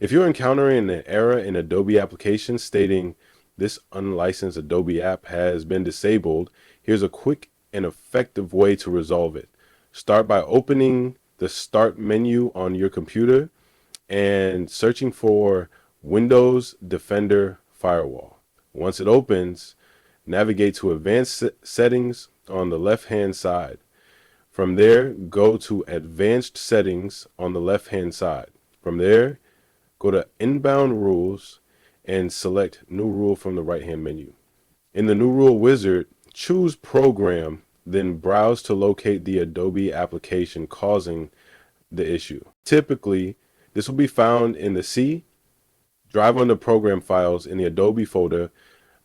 If you're encountering an error in Adobe application stating this unlicensed Adobe app has been disabled, here's a quick and effective way to resolve it. Start by opening the Start menu on your computer and searching for Windows Defender Firewall. Once it opens, navigate to Advanced Settings on the left-hand side. From there, go to Advanced Settings on the left-hand side. From there, go to Inbound Rules and select New Rule from the right-hand menu. In the New Rule wizard, choose Program, then browse to locate the Adobe application causing the issue. Typically, this will be found in the C drive on the program files in the Adobe folder.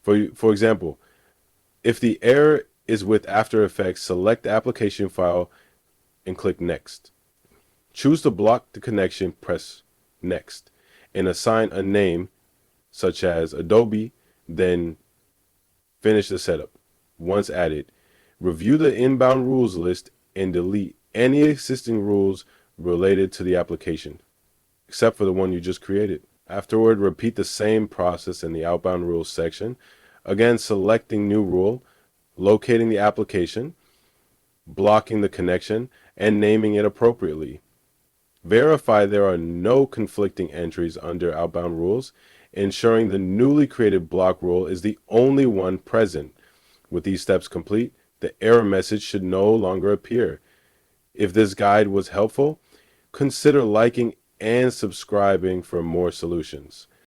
For example, if the error is with After Effects, select the application file and click Next. Choose to block the connection, press Next, and assign a name such as Adobe, then finish the setup. Once added, review the inbound rules list and delete any existing rules related to the application, except for the one you just created. Afterward, repeat the same process in the outbound rules section. Again, selecting new rule, locating the application, blocking the connection, and naming it appropriately. Verify there are no conflicting entries under outbound rules, ensuring the newly created block rule is the only one present. With these steps complete, the error message should no longer appear. If this guide was helpful, consider liking and subscribing for more solutions.